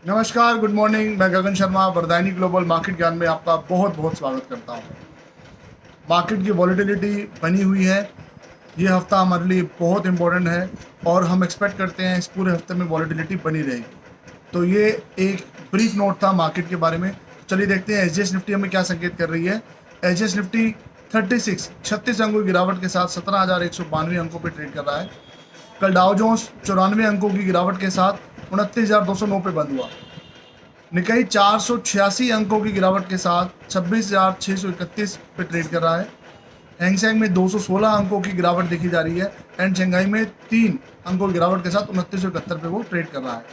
नमस्कार, good morning. मैं गगन Sharma वरदायनी global market ज्ञान में आपका बहुत बहुत स्वागत करता हूं। मार्केट की वॉलेटिलिटी बनी हुई है। ये हफ्ता हमारे लिए बहुत इंपॉर्टेंट है और हम एक्सपेक्ट करते हैं इस पूरे हफ्ते में वॉलेटिलिटी बनी रहेगी। तो ये एक ब्रीफ नोट था मार्केट के बारे में। चलिए देखते हैं एसजीएस निफ्टी हमें क्या संकेत कर रही है। एसजीएस निफ्टी 36 अंकों की गिरावट के साथ 17,192 अंकों पर ट्रेड कर रहा है। कल डाउ जोन्स 94 अंकों की गिरावट के साथ 29,209 पे बंद हुआ। निकाई 486 अंकों की गिरावट के साथ 26,631 पे ट्रेड कर रहा है। हैंगसेंग में 216 अंकों की गिरावट देखी जा रही है एंड शंघाई में 3 अंकों की गिरावट के साथ 2971 पे वो ट्रेड कर रहा है।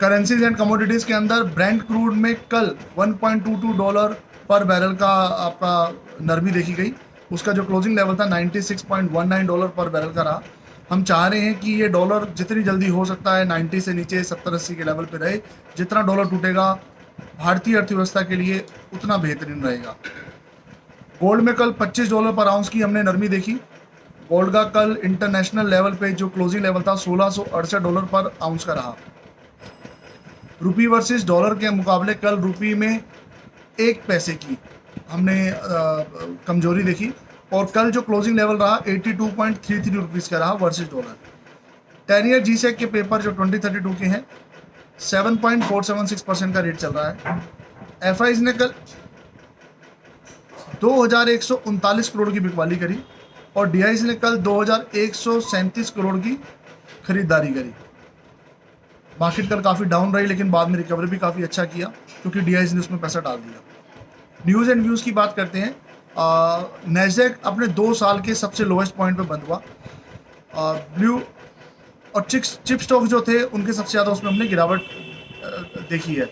करेंसीज एंड कमोडिटीज के अंदर ब्रेंट क्रूड में कल $1.22 पर बैरल का आपका नरमी देखी गई। उसका जो क्लोजिंग लेवल था $96.19 पर बैरल का रहा। हम चाह रहे हैं कि ये डॉलर जितनी जल्दी हो सकता है 90 से नीचे 70-80 के लेवल पे रहे। जितना डॉलर टूटेगा भारतीय अर्थव्यवस्था के लिए उतना बेहतरीन रहेगा। गोल्ड में कल $25 पर आउंस की हमने नरमी देखी। गोल्ड का कल इंटरनेशनल लेवल पे जो क्लोजिंग लेवल था $1668 पर आउंस का रहा। रुपी वर्सेस डॉलर के मुकाबले कल रुपी में 1 पैसे की हमने कमजोरी देखी और कल जो क्लोजिंग लेवल रहा 82.33 रुपीज़ का रहा वर्सेस डॉलर। 10 ईयर जीसेक के पेपर जो 2032 के हैं 7.476% का रेट चल रहा है। एफआईज ने कल 2,139 करोड़ की बिकवाली करी और डीआईज ने कल 2,137 करोड़ की खरीदारी करी। मार्केट कल काफ़ी डाउन रही लेकिन बाद में रिकवरी भी काफ़ी अच्छा किया क्योंकि डीआईज ने उसमें पैसा डाल दिया। न्यूज़ एंड व्यूज़ की बात करते हैं। नैस्डैक अपने 2 साल के सबसे लोएस्ट पॉइंट पे बंद हुआ। ब्लू और चिप स्टॉक जो थे उनके सबसे ज़्यादा उसमें हमने गिरावट देखी है।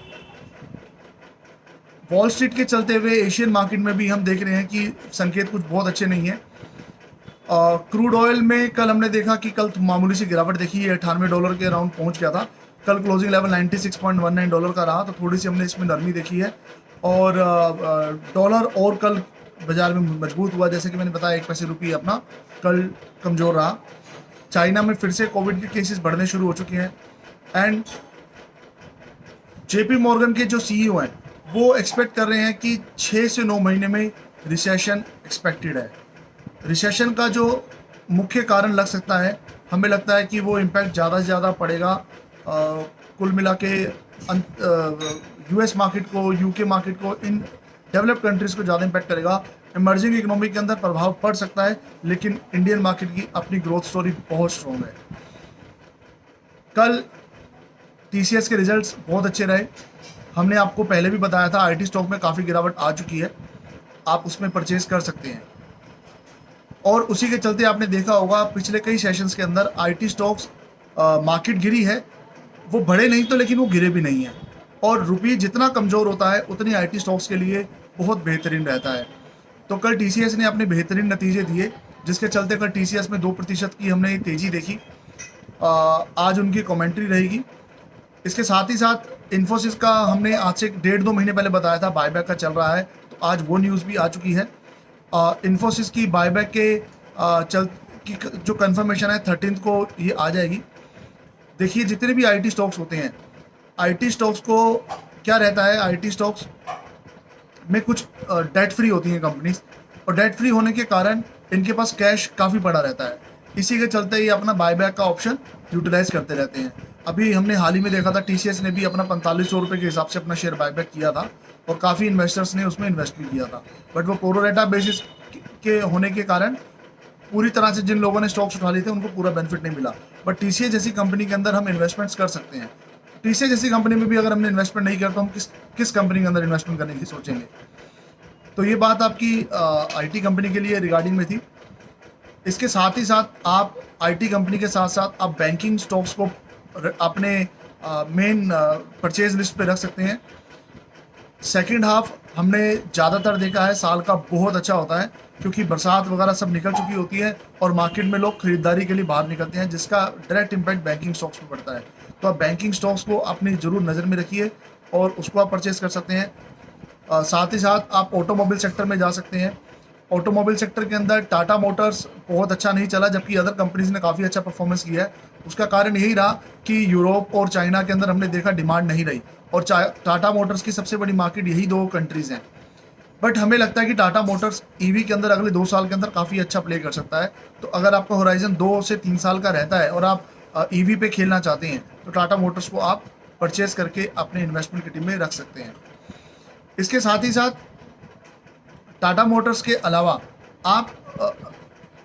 वॉल स्ट्रीट के चलते हुए एशियन मार्केट में भी हम देख रहे हैं कि संकेत कुछ बहुत अच्छे नहीं है। क्रूड ऑयल में कल हमने देखा कि कल मामूली सी गिरावट देखी है, $98 के अराउंड पहुंच गया था। कल क्लोजिंग लेवल $96.19 का रहा, तो थोड़ी सी हमने इसमें नरमी देखी है। और डॉलर और कल बाजार में मजबूत हुआ, जैसे कि मैंने बताया 1 पैसे रुपये अपना कल कमज़ोर रहा। चाइना में फिर से कोविड के केसेस बढ़ने शुरू हो चुके हैं एंड जेपी मॉर्गन के जो सीईओ हैं वो एक्सपेक्ट कर रहे हैं कि 6 से 9 महीने में रिसेशन एक्सपेक्टेड है। रिसेशन का जो मुख्य कारण लग सकता है, हमें लगता है कि वो इम्पैक्ट ज़्यादा से ज़्यादा पड़ेगा कुल मिला के यूएस मार्केट को, यूके मार्केट को, इन डेवलप्ड कंट्रीज़ को ज़्यादा इम्पैक्ट करेगा। इमर्जिंग इकोनॉमी के अंदर प्रभाव पड़ सकता है लेकिन इंडियन मार्केट की अपनी ग्रोथ स्टोरी बहुत स्ट्रॉन्ग है। कल टीसीएस के रिजल्ट्स बहुत अच्छे रहे। हमने आपको पहले भी बताया था आईटी स्टॉक में काफ़ी गिरावट आ चुकी है, आप उसमें परचेज कर सकते हैं। और उसी के चलते आपने देखा होगा पिछले कई सेशंस के अंदर आईटी स्टॉक्स मार्केट गिरी है, वो बढ़े नहीं तो लेकिन वो गिरे भी नहीं है। और रुपये जितना कमज़ोर होता है उतनी आईटी स्टॉक्स के लिए बहुत बेहतरीन रहता है। तो कल टीसीएस ने अपने बेहतरीन नतीजे दिए जिसके चलते कल टीसीएस में 2% की हमने तेज़ी देखी। आज उनकी कमेंट्री रहेगी। इसके साथ ही साथ इन्फोसिस का हमने आज से 1.5-2 महीने पहले बताया था बायबैक का चल रहा है, तो आज वो न्यूज़ भी आ चुकी है। इन्फोसिस की बायबैक के चल की जो कंफर्मेशन है 13 को ये आ जाएगी। देखिए जितने भी आईटी स्टॉक्स होते हैं, आईटी स्टॉक्स को क्या रहता है, आईटी स्टॉक्स में कुछ डेट फ्री होती हैं कंपनीज और डेट फ्री होने के कारण इनके पास कैश काफ़ी पड़ा रहता है। इसी के चलते ये अपना बायबैक का ऑप्शन यूटिलाइज करते रहते हैं। अभी हमने हाल ही में देखा था टीसीएस ने भी अपना 4500 रुपये के हिसाब से अपना शेयर बायबैक किया था और काफ़ी इन्वेस्टर्स ने उसमें इन्वेस्ट भी किया था, बट वो प्रोरेटा बेसिस के होने के कारण पूरी तरह से जिन लोगों ने स्टॉक्स उठा लिए थे उनको पूरा बेनिफिट नहीं मिला। बट टीसीएस जैसी कंपनी के अंदर हम इन्वेस्टमेंट्स कर सकते हैं। टीसीएस जैसी कंपनी में भी अगर हमने इन्वेस्टमेंट नहीं किया तो हम किस कंपनी के अंदर इन्वेस्टमेंट करने की सोचेंगे। तो ये बात आपकी आईटी कंपनी के लिए रिगार्डिंग में थी। इसके साथ ही साथ आप आईटी कंपनी के साथ साथ आप बैंकिंग स्टॉक्स को अपने मेन परचेज लिस्ट पे रख सकते हैं। सेकेंड हाफ हमने ज़्यादातर देखा है साल का बहुत अच्छा होता है क्योंकि बरसात वगैरह सब निकल चुकी होती है और मार्केट में लोग खरीदारी के लिए बाहर निकलते हैं, जिसका डायरेक्ट इम्पैक्ट बैंकिंग स्टॉक्स पर पड़ता है। तो आप बैंकिंग स्टॉक्स को अपनी ज़रूर नज़र में रखिए और उसको आप परचेज कर सकते हैं। साथ ही साथ आप ऑटोमोबाइल सेक्टर में जा सकते हैं। ऑटोमोबाइल सेक्टर के अंदर टाटा मोटर्स बहुत अच्छा नहीं चला, जबकि अदर कंपनीज ने काफ़ी अच्छा परफॉर्मेंस किया है। उसका कारण यही रहा कि यूरोप और चाइना के अंदर हमने देखा डिमांड नहीं रही, और टाटा मोटर्स की सबसे बड़ी मार्केट यही 2 कंट्रीज़ हैं। बट हमें लगता है कि टाटा मोटर्स ईवी के अंदर अगले 2 साल के अंदर काफ़ी अच्छा प्ले कर सकता है। तो अगर आपका होराइज़न 2 से 3 साल का रहता है और आप ईवी पे खेलना चाहते हैं, तो टाटा मोटर्स को आप परचेज़ करके अपने इन्वेस्टमेंट की टीम में रख सकते हैं। इसके साथ ही साथ टाटा मोटर्स के अलावा आप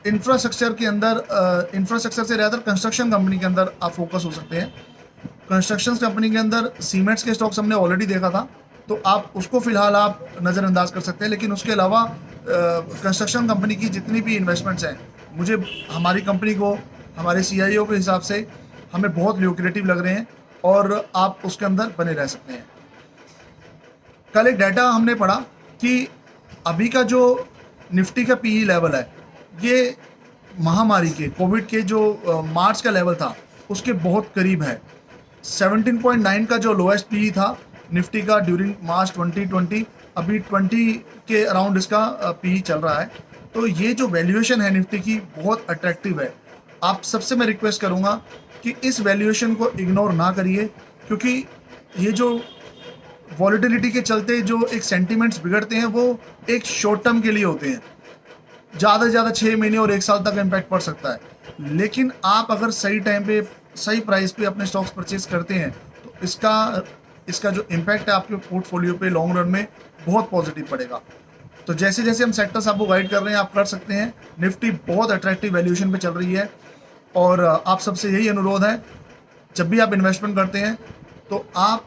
इंफ्रास्ट्रक्चर के अंदर इंफ्रास्ट्रक्चर से ज़्यादा कंस्ट्रक्शन कंपनी के अंदर आप फोकस हो सकते हैं। कंस्ट्रक्शन कंपनी के अंदर सीमेंट्स के स्टॉक्स हमने ऑलरेडी देखा था, तो आप उसको फिलहाल आप नज़रअंदाज कर सकते हैं। लेकिन उसके अलावा कंस्ट्रक्शन कंपनी की जितनी भी इन्वेस्टमेंट्स हैं, मुझे हमारी कंपनी को, हमारे CIO के हिसाब से हमें बहुत ल्यूक्रेटिव लग रहे हैं, और आप उसके अंदर बने रह सकते हैं। कल एक डाटा हमने पढ़ा कि अभी का जो निफ्टी का PE लेवल है, ये महामारी के कोविड के जो मार्च का लेवल था उसके बहुत करीब है। 17.9 का जो लोएस्ट PE था निफ्टी का ड्यूरिंग मार्च 2020, अभी 20 के अराउंड इसका PE चल रहा है। तो ये जो वैल्यूएशन है निफ्टी की बहुत अट्रैक्टिव है। आप सबसे मैं रिक्वेस्ट करूँगा कि इस वैल्यूएशन को इग्नोर ना करिए, क्योंकि ये जो वॉलेटिलिटी के चलते जो एक सेंटिमेंट्स बिगड़ते हैं वो एक शॉर्ट टर्म के लिए होते हैं। ज़्यादा से ज़्यादा 6 महीने और 1 साल तक इम्पैक्ट पड़ सकता है। लेकिन आप अगर सही टाइम पे सही प्राइस पे अपने स्टॉक्स परचेज करते हैं, तो इसका जो इम्पैक्ट है आपके पोर्टफोलियो पे लॉन्ग रन में बहुत पॉजिटिव पड़ेगा। तो जैसे जैसे हम सेक्टर्स आपको गाइड कर रहे हैं, आप कर सकते हैं। निफ्टी बहुत अट्रैक्टिव वैल्यूएशन पे चल रही है, और आप सबसे यही अनुरोध है, जब भी आप इन्वेस्टमेंट करते हैं तो आप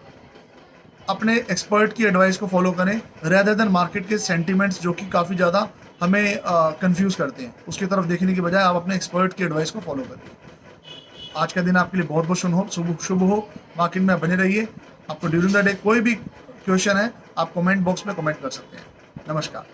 अपने एक्सपर्ट की एडवाइस को फॉलो करें, रेदर देन मार्केट के सेंटिमेंट्स जो कि काफ़ी ज़्यादा हमें कंफ्यूज करते हैं। उसकी तरफ देखने की बजाय आप अपने एक्सपर्ट की एडवाइस को फॉलो करें। आज का दिन आपके लिए बहुत बहुत शुभ हो। मार्केट में बने रहिए। आपको ड्यूरिंग द डे कोई भी क्वेश्चन है, आप कमेंट बॉक्स में कमेंट कर सकते हैं। नमस्कार।